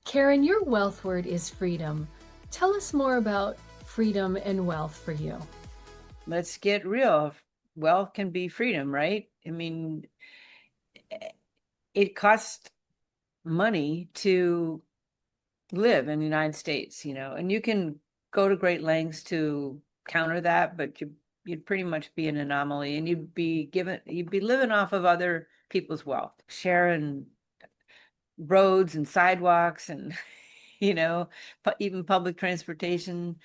Karin, your wealth word is freedom. Tell us more about freedom and wealth for you. Let's get real. Wealth can be freedom, right? I mean, it costs money to live in the United States, and you can go to great lengths to counter that, but you'd pretty much be an anomaly, and you'd be living off of other people's wealth, sharing roads and sidewalks and even public transportation.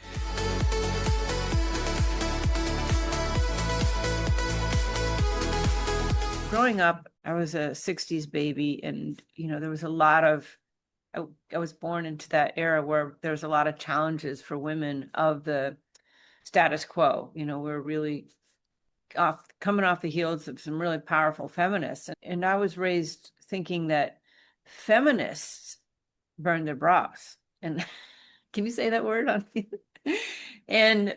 Growing up, I was a 60s baby, and there was a lot of I was born into that era where there was a lot of challenges for women of the status quo. We're really coming off the heels of some really powerful feminists. And I was raised thinking that feminists burn their bras. And can you say that word on and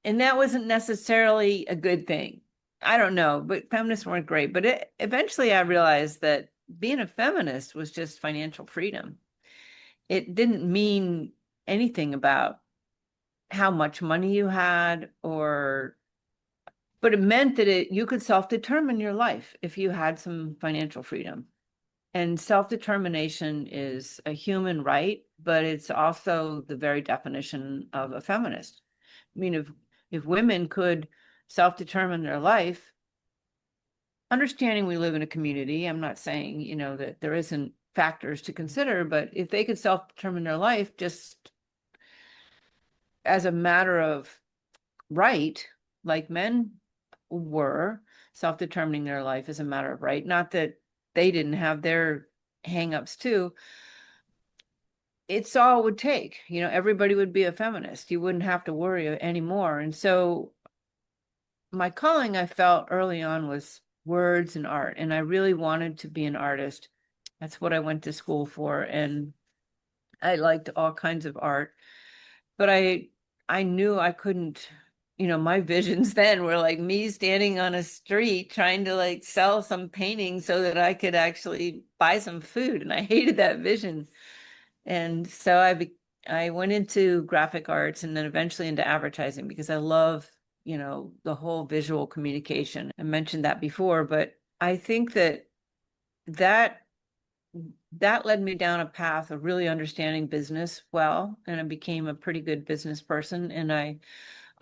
and that wasn't necessarily a good thing. I don't know, but feminists weren't great. But eventually I realized that being a feminist was just financial freedom. It didn't mean anything about how much money you had, but it meant that you could self-determine your life if you had some financial freedom. And self-determination is a human right, but it's also the very definition of a feminist. I mean, if women could self-determine their life, understanding we live in a community, I'm not saying, that there isn't factors to consider, but if they could self-determine their life just as a matter of right, like men were self-determining their life as a matter of right, not that they didn't have their hang-ups too, it's all it would take. Everybody would be a feminist. You wouldn't have to worry anymore. And so my calling, I felt early on, was words and art, and I really wanted to be an artist. That's what I went to school for, and I liked all kinds of art, but I knew I couldn't, my visions then were like me standing on a street trying to like sell some painting so that I could actually buy some food, and I hated that vision. And so I went into graphic arts and then eventually into advertising because I love, the whole visual communication. I mentioned that before, but I think that that led me down a path of really understanding business well, and I became a pretty good business person. And I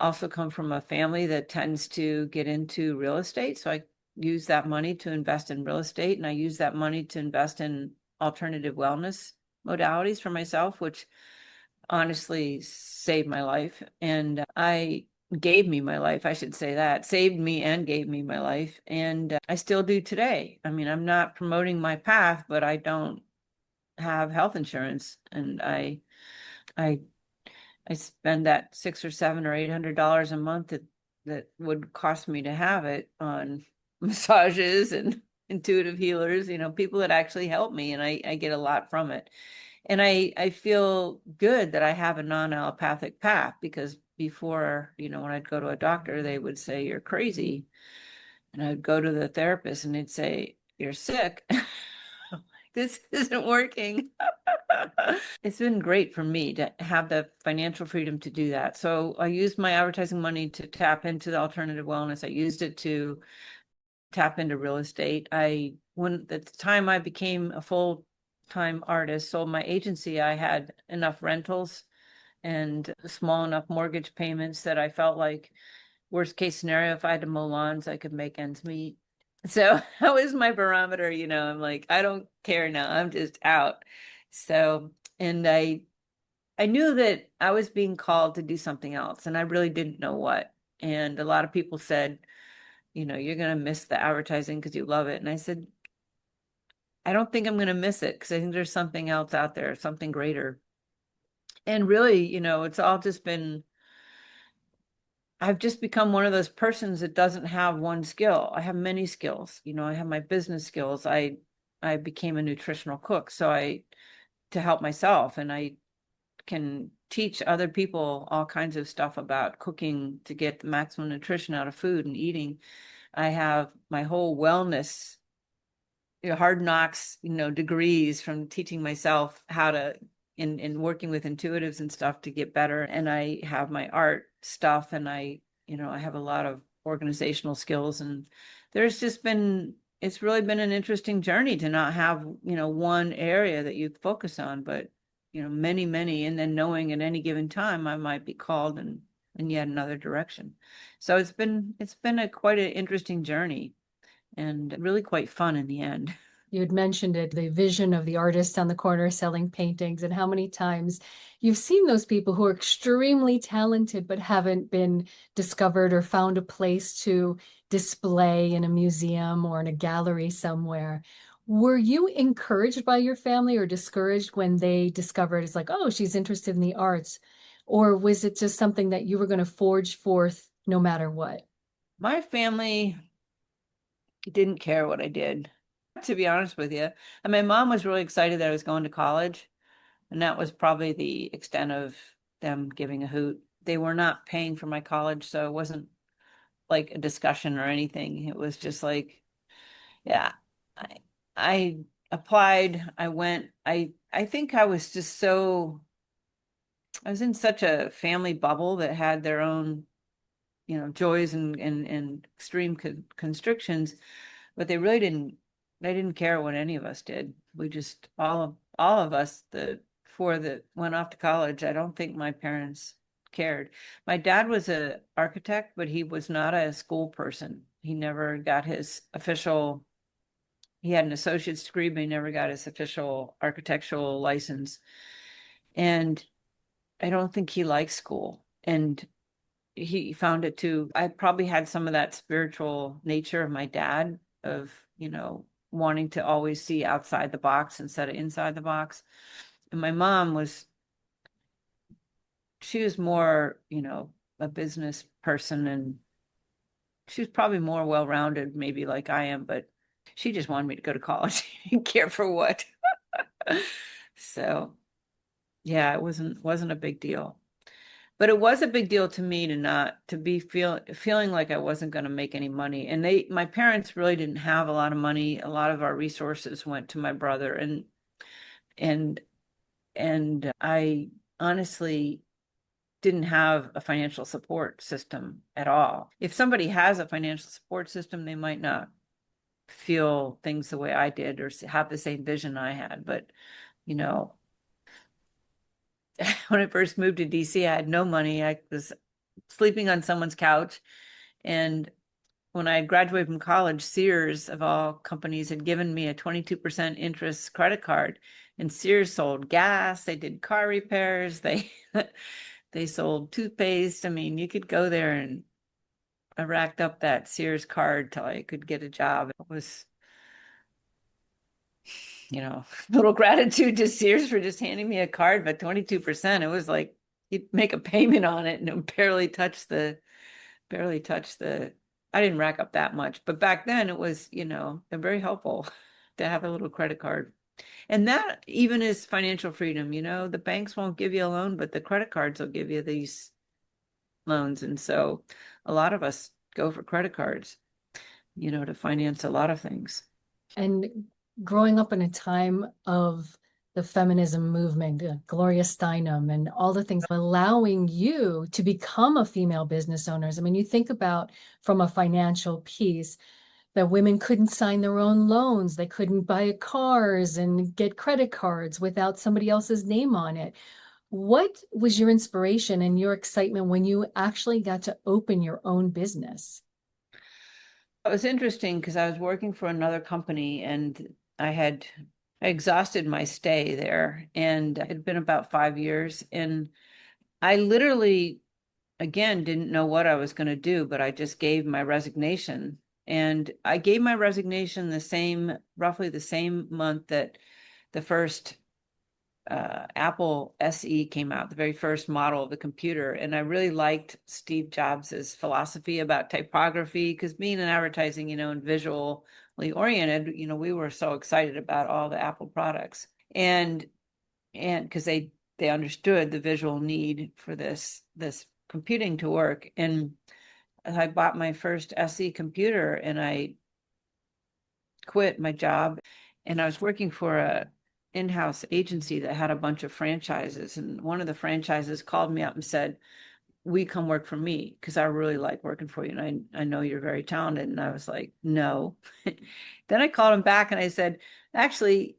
also come from a family that tends to get into real estate. So I use that money to invest in real estate, and I use that money to invest in alternative wellness modalities for myself, which honestly saved my life. And I gave me my life, I should say that, saved me and gave me my life. And I still do today. I mean, I'm not promoting my path, but I don't have health insurance. And I I spend that $600 or $700 a month that would cost me to have it on massages and intuitive healers, people that actually help me, and I get a lot from it. And I feel good that I have a non-allopathic path, because before, when I'd go to a doctor, they would say, "You're crazy." And I'd go to the therapist and they'd say, "You're sick." This isn't working. It's been great for me to have the financial freedom to do that. So I used my advertising money to tap into the alternative wellness. I used it to tap into real estate. When at the time I became a full-time artist, sold my agency, I had enough rentals and small enough mortgage payments that I felt like, worst case scenario, if I had to mow lawns, I could make ends meet. So that was my barometer, I'm like, I don't care now, I'm just out. So, and I knew that I was being called to do something else, and I really didn't know what. And a lot of people said, "You're going to miss the advertising because you love it." And I said, "I don't think I'm going to miss it, because I think there's something else out there, something greater." And really, it's all just been, I've just become one of those persons that doesn't have one skill. I have many skills. I have my business skills. I became a nutritional cook, to help myself, and I can teach other people all kinds of stuff about cooking to get the maximum nutrition out of food and eating. I have my whole wellness, hard knocks, degrees from teaching myself how to in working with intuitives and stuff to get better. And I have my art stuff, and I have a lot of organizational skills, and there's just been, it's really been an interesting journey to not have, one area that you focus on, but, many, many, and then knowing at any given time I might be called in yet another direction. So it's been quite an interesting journey, and really quite fun in the end. You had mentioned it, the vision of the artist on the corner selling paintings, and how many times you've seen those people who are extremely talented but haven't been discovered or found a place to display in a museum or in a gallery somewhere. Were you encouraged by your family or discouraged when they discovered it's like, oh, she's interested in the arts? Or was it just something that you were going to forge forth no matter what? My family didn't care what I did, to be honest with you. And my mom was really excited that I was going to college, and that was probably the extent of them giving a hoot. They were not paying for my college, so it wasn't like a discussion or anything. It was just like, yeah, I I applied, I went. I think I was just so, I was in such a family bubble that had their own, joys and extreme constrictions, but they didn't care what any of us did. We just, all of us, the four that went off to college, I don't think my parents cared. My dad was an architect, but he was not a school person. He never got his official, he had an associate's degree, but he never got his official architectural license. And I don't think he liked school. And he found it too. I probably had some of that spiritual nature of my dad, of, wanting to always see outside the box instead of inside the box. And my mom she was more, a business person, and she was probably more well-rounded, maybe like I am, but she just wanted me to go to college. She didn't care for what. So yeah, it wasn't a big deal. But it was a big deal to me to not to be feeling like I wasn't going to make any money. And my parents really didn't have a lot of money. A lot of our resources went to my brother, and and I honestly didn't have a financial support system at all. If somebody has a financial support system, they might not feel things the way I did or have the same vision I had. But, you know, when I first moved to DC, I had no money. I was sleeping on someone's couch. And when I graduated from college, Sears, of all companies, had given me a 22% interest credit card. And Sears sold gas, they did car repairs, they they sold toothpaste. I mean, you could go there, and I racked up that Sears card till I could get a job. It was, little gratitude to Sears for just handing me a card, but 22%, it was like you'd make a payment on it and it barely touch the, I didn't rack up that much, but back then it was, they're very helpful to have a little credit card. And that even is financial freedom. The banks won't give you a loan, but the credit cards will give you these loans. And so a lot of us go for credit cards, to finance a lot of things. And growing up in a time of the feminism movement, Gloria Steinem, and all the things allowing you to become a female business owners. I mean, you think about from a financial piece that women couldn't sign their own loans, they couldn't buy cars and get credit cards without somebody else's name on it. What was your inspiration and your excitement when you actually got to open your own business? It was interesting because I was working for another company, and I exhausted my stay there, and it had been about 5 years. And I literally, again, didn't know what I was going to do, but I just gave my resignation. And I gave my resignation roughly the same month that the first Apple SE came out, the very first model of the computer. And I really liked Steve Jobs's philosophy about typography, because being in advertising, and visually oriented, we were so excited about all the Apple products. And because they understood the visual need for this computing to work. And I bought my first SE computer, and I quit my job, and I was working for a in-house agency that had a bunch of franchises, and one of the franchises called me up and said, "We come work for me because I really like working for you, and I know you're very talented." And I was like, "No." Then I called him back and I said, "Actually,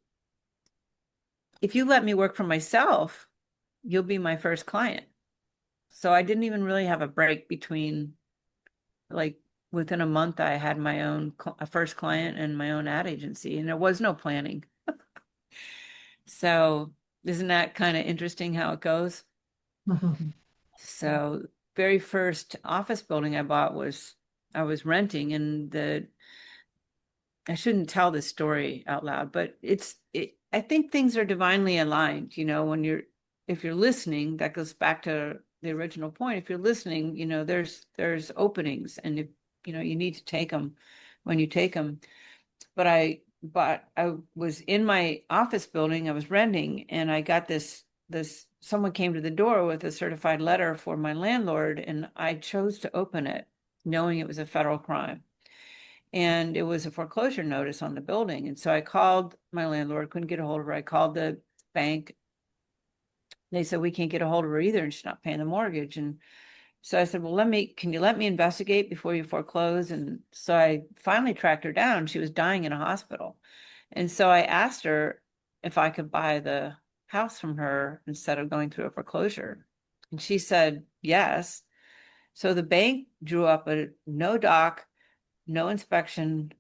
if you let me work for myself, you'll be my first client." So I didn't even really have a break between, like, within a month I had my own first client and my own ad agency, and there was no planning. So isn't that kind of interesting how it goes? So very first office building I bought was, I was renting, and I shouldn't tell this story out loud, but I think things are divinely aligned, when if you're listening, that goes back to the original point. If you're listening, there's openings, and if, you need to take them when you take them. But I was in my office building I was renting, and I got this someone came to the door with a certified letter for my landlord, and I chose to open it knowing it was a federal crime. And it was a foreclosure notice on the building. And so I called my landlord, couldn't get a hold of her. I called the bank. They said, "We can't get a hold of her either, and she's not paying the mortgage." And so I said, "Well, can you let me investigate before you foreclose?" And so I finally tracked her down. She was dying in a hospital. And so I asked her if I could buy the house from her instead of going through a foreclosure. And she said yes. So the bank drew up a no doc, no inspection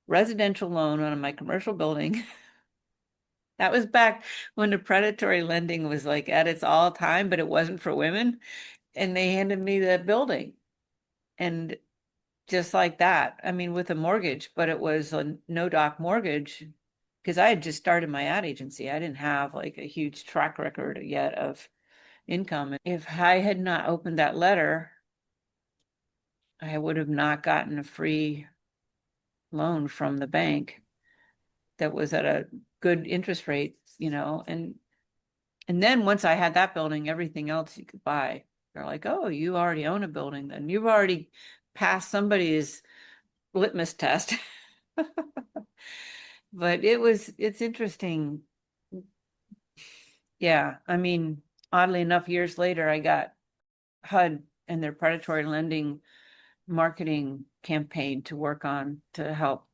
residential loan on my commercial building. That was back when the predatory lending was like at its all time, but it wasn't for women. And they handed me the building. And just like that, I mean, with a mortgage, but it was a no doc mortgage because I had just started my ad agency. I didn't have like a huge track record yet of income. If I had not opened that letter, I would have not gotten a free loan from the bank that was at a good interest rate, and then once I had that building, everything else you could buy. They're like, "Oh, you already own a building, then you've already passed somebody's litmus test." But it's interesting. Yeah, I mean, oddly enough, years later, I got HUD and their predatory lending marketing campaign to work on to help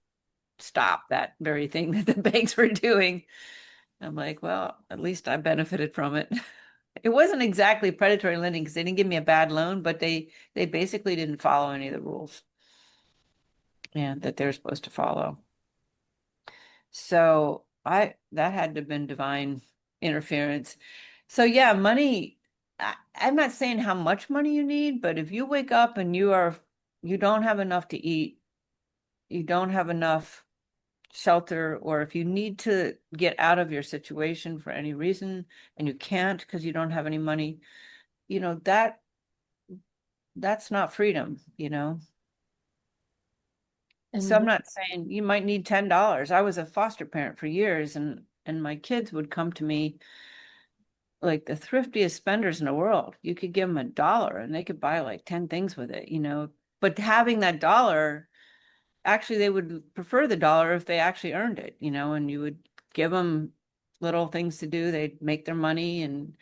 stop that very thing that the banks were doing. I'm like, well, at least I benefited from it. It wasn't exactly predatory lending because they didn't give me a bad loan, but they basically didn't follow any of the rules and that they're supposed to follow. So that had to have been divine interference. So yeah, money, I'm not saying how much money you need, but if you wake up and you don't have enough to eat, you don't have enough shelter, or if you need to get out of your situation for any reason and you can't because you don't have any money, you know, that that's not freedom. So I'm And not saying you might need $10. I was a foster parent for years, and my kids would come to me like the thriftiest spenders in the world. You could give them $1 and they could buy like 10 things with it. But having that dollar, actually they would prefer the dollar if they actually earned it, and you would give them little things to do. They'd make their money and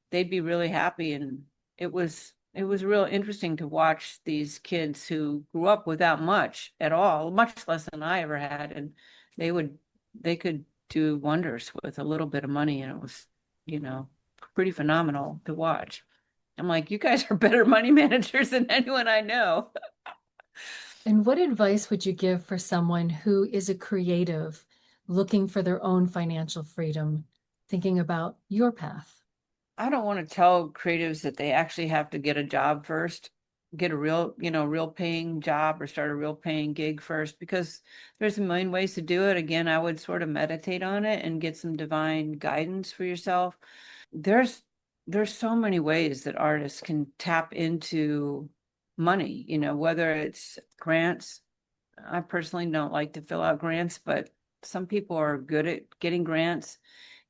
they'd be really happy. And it was real interesting to watch these kids who grew up without much at all, much less than I ever had. And they would they could do wonders with a little bit of money. And it was, you know, pretty phenomenal to watch. I'm like, you guys are better money managers than anyone I know. and what advice would you give for someone who is a creative looking for their own financial freedom, thinking about your path? I don't want to tell creatives that they actually have to get a job first, get a real paying job or start a real paying gig first, because there's a million ways to do it. Again, I would sort of meditate on it and get some divine guidance for yourself. There's there's so many ways that artists can tap into money, whether it's grants. I personally don't like to fill out grants, but some people are good at getting grants.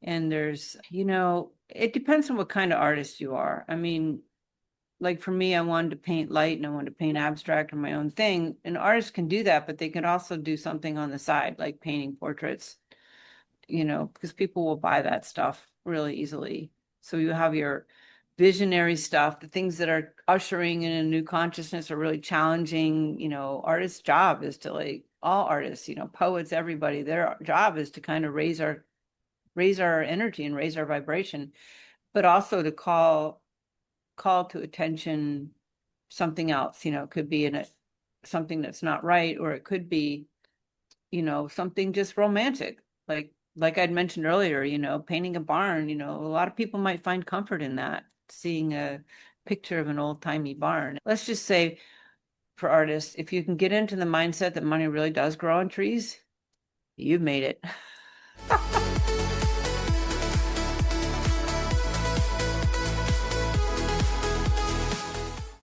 And it depends on what kind of artist you are. I mean, like for me, I wanted to paint light and I wanted to paint abstract or my own thing. And artists can do that, but they can also do something on the side, like painting portraits. because people will buy that stuff really easily. So you have your visionary stuff, the things that are ushering in a new consciousness are really challenging. Artists' job is to, like, all artists, poets, everybody, their job is to kind of raise our energy and raise our vibration, but also to call to attention something else. It could be something that's not right, or it could be, something just romantic. Like I'd mentioned earlier, painting a barn, a lot of people might find comfort in that, seeing a picture of an old-timey barn. Let's just say, for artists, if you can get into the mindset that money really does grow on trees, you've made it.